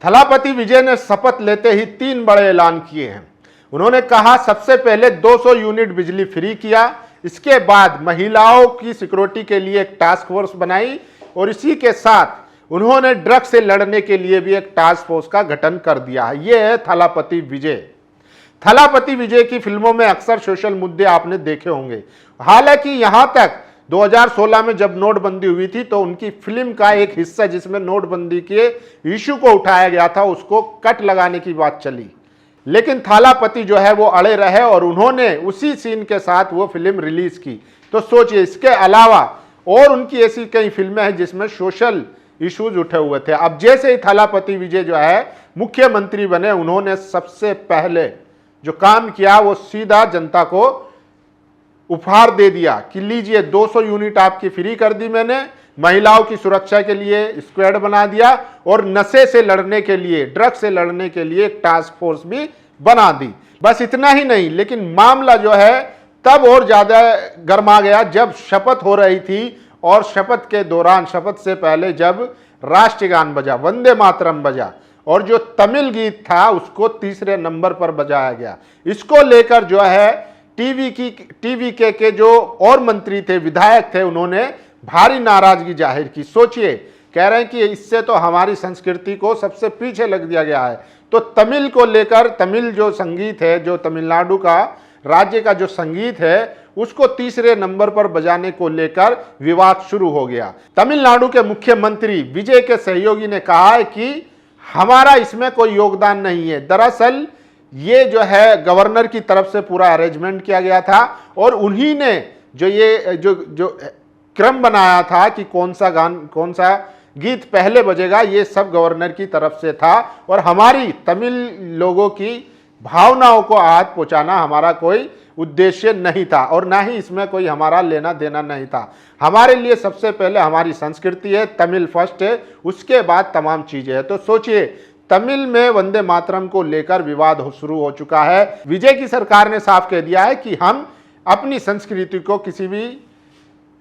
थलापति विजय ने शपथ लेते ही 3 बड़े ऐलान किए हैं। उन्होंने कहा सबसे पहले 200 यूनिट बिजली फ्री किया, इसके बाद महिलाओं की सिक्योरिटी के लिए एक टास्क फोर्स बनाई और इसी के साथ उन्होंने ड्रग्स से लड़ने के लिए भी एक टास्क फोर्स का गठन कर दिया है। यह है थलापति विजय। थलापति विजय की फिल्मों में अक्सर सोशल मुद्दे आपने देखे होंगे। हालांकि यहां तक 2016 में जब नोटबंदी हुई थी तो उनकी फिल्म का एक हिस्सा जिसमें नोटबंदी के इशू को उठाया गया था उसको कट लगाने की बात चली, लेकिन थलापति जो है वो अड़े रहे और उन्होंने उसी सीन के साथ वो फिल्म रिलीज की। तो सोचिए, इसके अलावा और उनकी ऐसी कई फिल्में हैं जिसमें सोशल इश्यूज उठे हुए थे। अब जैसे ही थलापति विजय जो है मुख्यमंत्री बने, उन्होंने सबसे पहले जो काम किया वो सीधा जनता को उपहार दे दिया कि लीजिए 200 यूनिट आपकी फ्री कर दी मैंने, महिलाओं की सुरक्षा के लिए स्क्वाड बना दिया और नशे से लड़ने के लिए, ड्रग्स से लड़ने के लिए एक टास्क फोर्स भी बना दी। बस इतना ही नहीं, लेकिन मामला जो है तब और ज्यादा गर्मा गया जब शपथ हो रही थी और शपथ के दौरान, शपथ से पहले जब राष्ट्रगान बजा, वंदे मातरम बजा और जो तमिल गीत था उसको तीसरे नंबर पर बजाया गया। इसको लेकर जो है टीवी के जो और मंत्री थे, विधायक थे, उन्होंने भारी नाराजगी जाहिर की। सोचिए, कह रहे हैं कि इससे तो हमारी संस्कृति को सबसे पीछे लग दिया गया है। तो तमिल को लेकर, तमिल जो संगीत है, जो तमिलनाडु का राज्य का जो संगीत है, उसको तीसरे नंबर पर बजाने को लेकर विवाद शुरू हो गया। तमिलनाडु के मुख्यमंत्री विजय के सहयोगी ने कहा है कि हमारा इसमें कोई योगदान नहीं है। दरअसल ये जो है गवर्नर की तरफ से पूरा अरेंजमेंट किया गया था और उन्हीं ने जो ये जो क्रम बनाया था कि कौन सा गीत पहले बजेगा, ये सब गवर्नर की तरफ से था और हमारी तमिल लोगों की भावनाओं को आहत पहुंचाना हमारा कोई उद्देश्य नहीं था और ना ही इसमें कोई हमारा लेना देना नहीं था। हमारे लिए सबसे पहले हमारी संस्कृति है, तमिल फर्स्ट है, उसके बाद तमाम चीजें हैं। तो सोचिए, तमिल में वंदे मातरम को लेकर विवाद शुरू हो चुका है। विजय की सरकार ने साफ कह दिया है कि हम अपनी संस्कृति को किसी भी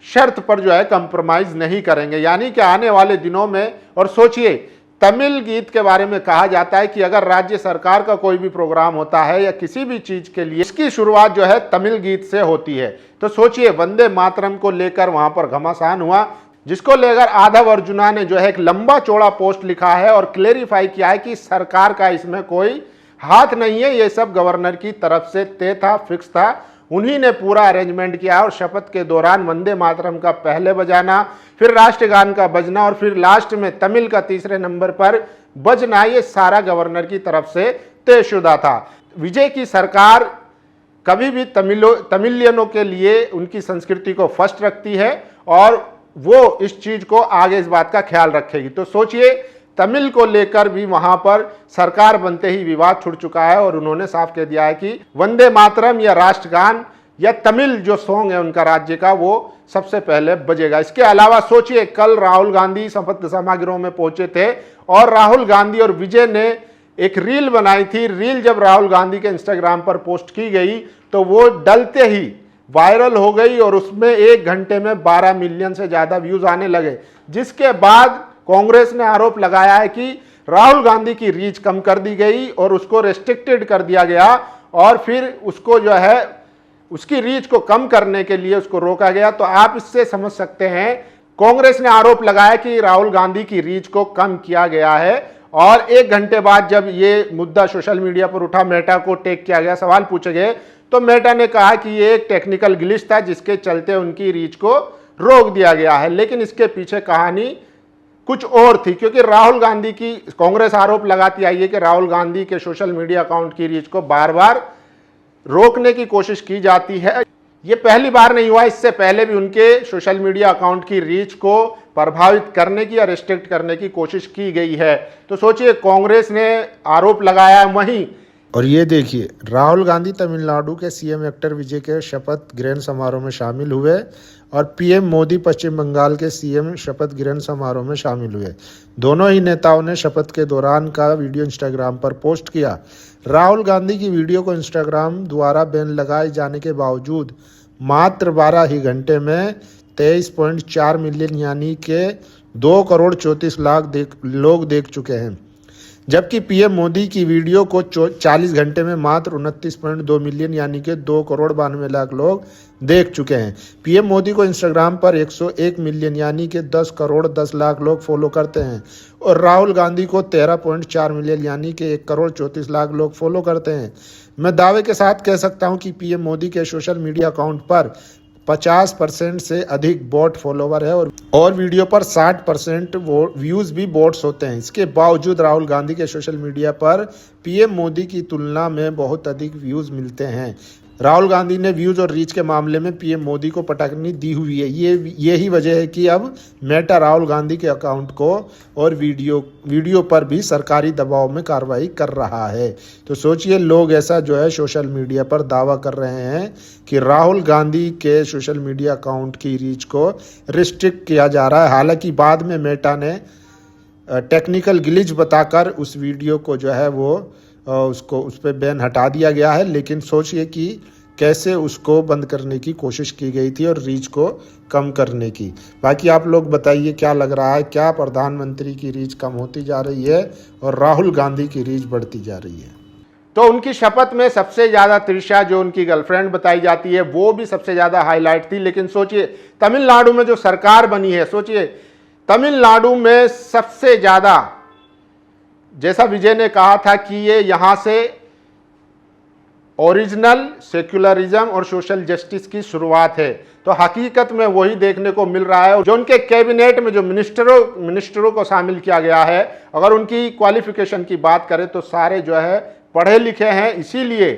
शर्त पर जो है कंप्रोमाइज नहीं करेंगे, यानी कि आने वाले दिनों में। और सोचिए, तमिल गीत के बारे में कहा जाता है कि अगर राज्य सरकार का कोई भी प्रोग्राम होता है या किसी भी चीज के लिए, इसकी शुरुआत जो है तमिल गीत से होती है। तो सोचिए, वंदे मातरम को लेकर वहां पर घमासान हुआ, जिसको लेकर आधव अर्जुना ने जो है एक लंबा चौड़ा पोस्ट लिखा है और क्लेरिफाई किया है कि सरकार का इसमें कोई हाथ नहीं है, ये सब गवर्नर की तरफ से तय था, फिक्स था। उन्हीं ने पूरा अरेंजमेंट किया और शपथ के दौरान वंदे मातरम का पहले बजाना, फिर राष्ट्रगान का बजना और फिर लास्ट में तमिल का तीसरे नंबर पर बजना, ये सारा गवर्नर की तरफ से तयशुदा था। विजय की सरकार कभी भी तमिलियनों के लिए उनकी संस्कृति को फर्स्ट रखती है और वो इस चीज को आगे इस बात का ख्याल रखेगी। तो सोचिए, तमिल को लेकर भी वहां पर सरकार बनते ही विवाद छुड़ चुका है और उन्होंने साफ कह दिया है कि वंदे मातरम या राष्ट्रगान या तमिल जो सॉन्ग है उनका राज्य का, वो सबसे पहले बजेगा। इसके अलावा सोचिए, कल राहुल गांधी शपथ समारोह में पहुंचे थे और राहुल गांधी और विजय ने एक रील बनाई थी। रील जब राहुल गांधी के इंस्टाग्राम पर पोस्ट की गई तो वो डलते ही वायरल हो गई और उसमें 1 घंटे में 12 मिलियन से ज्यादा व्यूज आने लगे, जिसके बाद कांग्रेस ने आरोप लगाया है कि राहुल गांधी की रीच कम कर दी गई और उसको रेस्ट्रिक्टेड कर दिया गया और फिर उसको जो है उसकी रीच को कम करने के लिए उसको रोका गया। तो आप इससे समझ सकते हैं, कांग्रेस ने आरोप लगाया कि राहुल गांधी की रीच को कम किया गया है और 1 घंटे बाद जब ये मुद्दा सोशल मीडिया पर उठा, मेटा को टेक किया गया, सवाल पूछे गए, तो मेटा ने कहा कि ये एक टेक्निकल ग्लिच था जिसके चलते उनकी रीच को रोक दिया गया है। लेकिन इसके पीछे कहानी कुछ और थी, क्योंकि राहुल गांधी की, कांग्रेस आरोप लगाती आई है कि राहुल गांधी के सोशल मीडिया अकाउंट की रीच को बार बार रोकने की कोशिश की जाती है। ये पहली बार नहीं हुआ, इससे पहले भी उनके सोशल मीडिया अकाउंट की रीच को प्रभावित करने की या रिस्ट्रिक्ट करने की कोशिश की गई है। तो सोचिए, कांग्रेस ने आरोप लगाया वहीं। और ये देखिए, राहुल गांधी तमिलनाडु के सीएम एक्टर विजय के शपथ ग्रहण समारोह में शामिल हुए और पीएम मोदी पश्चिम बंगाल के सीएम शपथ ग्रहण समारोह में शामिल हुए। दोनों ही नेताओं ने शपथ के दौरान का वीडियो इंस्टाग्राम पर पोस्ट किया। राहुल गांधी की वीडियो को इंस्टाग्राम द्वारा बैन लगाए जाने के बावजूद मात्र 12 ही घंटे में 23.4 मिलियन यानी के 2 करोड़ 34 लाख लोग देख चुके हैं। जबकि पीएम मोदी की वीडियो को 40 घंटे में मात्र 29.2 मिलियन यानी कि 2,92,00,000 लोग देख चुके हैं। पीएम मोदी को इंस्टाग्राम पर 101 मिलियन यानी कि 10,10,00,000 लोग फॉलो करते हैं और राहुल गांधी को 13.4 मिलियन यानी कि 1,34,00,000 लोग फॉलो करते हैं। मैं दावे के साथ कह सकता हूं कि पीएम मोदी के सोशल मीडिया अकाउंट पर 50% से अधिक बॉट फॉलोवर है और वीडियो पर 60% व्यूज भी बॉट्स होते हैं। इसके बावजूद राहुल गांधी के सोशल मीडिया पर पीएम मोदी की तुलना में बहुत अधिक व्यूज मिलते हैं। राहुल गांधी ने व्यूज और रीच के मामले में पीएम मोदी को पटकनी दी हुई है। यही वजह है कि अब मेटा राहुल गांधी के अकाउंट को और वीडियो पर भी सरकारी दबाव में कार्रवाई कर रहा है। तो सोचिए, लोग ऐसा जो है सोशल मीडिया पर दावा कर रहे हैं कि राहुल गांधी के सोशल मीडिया अकाउंट की रीच को रिस्ट्रिक्ट किया जा रहा है। हालांकि बाद में मेटा ने टेक्निकल ग्लिच बताकर उस वीडियो को जो है वो उस पर बैन हटा दिया गया है। लेकिन सोचिए कि कैसे उसको बंद करने की कोशिश की गई थी और रीच को कम करने की। बाकी आप लोग बताइए क्या लग रहा है, क्या प्रधानमंत्री की रीच कम होती जा रही है और राहुल गांधी की रीच बढ़ती जा रही है? तो उनकी शपथ में सबसे ज़्यादा त्रिशा जो उनकी गर्लफ्रेंड बताई जाती है वो भी सबसे ज़्यादा हाईलाइट थी। लेकिन सोचिए, तमिलनाडु में जो सरकार बनी है, सोचिए तमिलनाडु में सबसे ज़्यादा, जैसा विजय ने कहा था कि ये यहाँ से ओरिजिनल सेक्युलरिज्म और सोशल जस्टिस की शुरुआत है, तो हकीकत में वही देखने को मिल रहा है। जो उनके कैबिनेट में जो मिनिस्टरों को शामिल किया गया है, अगर उनकी क्वालिफिकेशन की बात करें तो सारे जो है पढ़े लिखे हैं। इसीलिए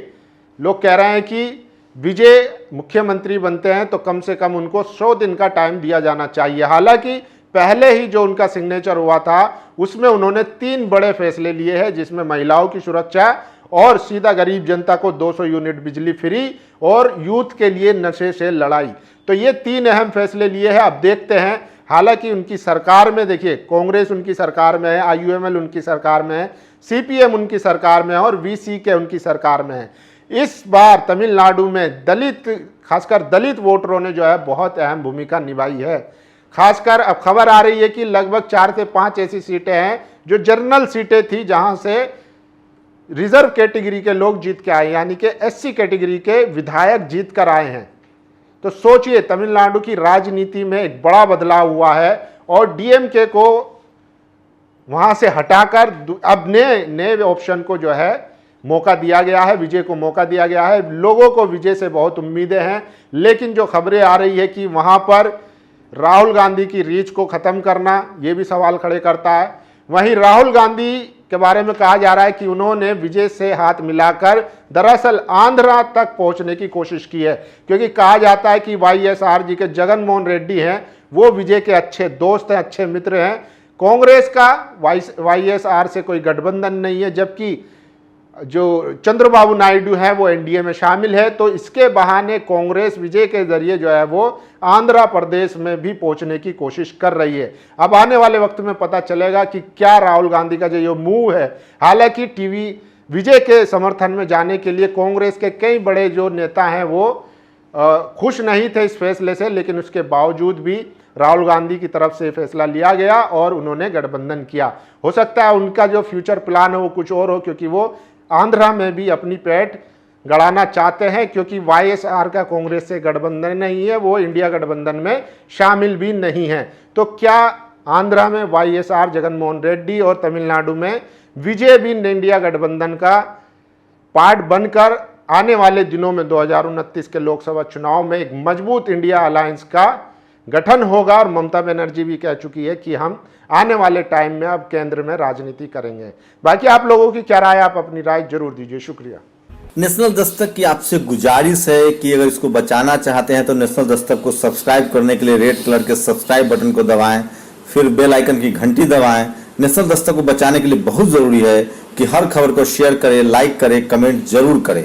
लोग कह रहे हैं कि विजय मुख्यमंत्री बनते हैं तो कम से कम उनको 100 दिन का टाइम दिया जाना चाहिए। हालांकि पहले ही जो उनका सिग्नेचर हुआ था उसमें उन्होंने 3 बड़े फैसले लिए हैं, जिसमें महिलाओं की सुरक्षा और सीधा गरीब जनता को 200 यूनिट बिजली फ्री और यूथ के लिए नशे से लड़ाई। तो ये 3 अहम फैसले लिए हैं। अब देखते हैं, हालांकि उनकी सरकार में देखिए, कांग्रेस उनकी सरकार में है, IUML उनकी सरकार में है, CPM उनकी सरकार में है और VCK उनकी सरकार में है। इस बार तमिलनाडु में दलित, खासकर दलित वोटरों ने जो है बहुत अहम भूमिका निभाई है। खासकर अब खबर आ रही है कि लगभग 4 से 5 ऐसी सीटें हैं जो जनरल सीटें थी, जहां से रिजर्व कैटेगरी के लोग जीत के आए, यानी कि SC कैटेगरी के विधायक जीत कर आए हैं। तो सोचिए, तमिलनाडु की राजनीति में एक बड़ा बदलाव हुआ है और DMK को वहां से हटाकर अब नए ऑप्शन को जो है मौका दिया गया है, विजय को मौका दिया गया है। लोगों को विजय से बहुत उम्मीदें हैं, लेकिन जो खबरें आ रही है कि वहां पर राहुल गांधी की रीच को खत्म करना, ये भी सवाल खड़े करता है। वहीं राहुल गांधी के बारे में कहा जा रहा है कि उन्होंने विजय से हाथ मिलाकर दरअसल आंध्रा तक पहुंचने की कोशिश की है, क्योंकि कहा जाता है कि YSR जी के जगन मोहन रेड्डी हैं, वो विजय के अच्छे दोस्त हैं, अच्छे मित्र हैं। कांग्रेस का YSR से कोई गठबंधन नहीं है, जबकि जो चंद्रबाबू नायडू है वो NDA में शामिल है। तो इसके बहाने कांग्रेस विजय के जरिए जो है वो आंध्र प्रदेश में भी पहुंचने की कोशिश कर रही है। अब आने वाले वक्त में पता चलेगा कि क्या राहुल गांधी का जो ये मूव है। हालांकि विजय के समर्थन में जाने के लिए कांग्रेस के कई बड़े जो नेता हैं वो खुश नहीं थे इस फैसले से, लेकिन उसके बावजूद भी राहुल गांधी की तरफ से फैसला लिया गया और उन्होंने गठबंधन किया। हो सकता है उनका जो फ्यूचर प्लान है वो कुछ और हो, क्योंकि वो आंध्रा में भी अपनी पैठ गड़ाना चाहते हैं, क्योंकि YSR का कांग्रेस से गठबंधन नहीं है, वो इंडिया गठबंधन में शामिल भी नहीं है। तो क्या आंध्रा में YSR जगन मोहन रेड्डी और तमिलनाडु में विजय भी इंडिया गठबंधन का पार्ट बनकर आने वाले दिनों में 2029 के लोकसभा चुनाव में एक मजबूत इंडिया अलायंस का गठन होगा? और ममता बनर्जी भी कह चुकी है कि हम आने वाले टाइम में अब केंद्र में राजनीति करेंगे। बाकी आप लोगों की क्या राय, आप अपनी राय जरूर दीजिए। शुक्रिया। नेशनल दस्तक की आपसे गुजारिश है कि अगर इसको बचाना चाहते हैं तो नेशनल दस्तक को सब्सक्राइब करने के लिए रेड कलर के सब्सक्राइब बटन को दबाएं, फिर बेल आइकन की घंटी दबाएं। नेशनल दस्तक को बचाने के लिए बहुत जरूरी है कि हर खबर को शेयर करें, लाइक करें, कमेंट जरूर करें।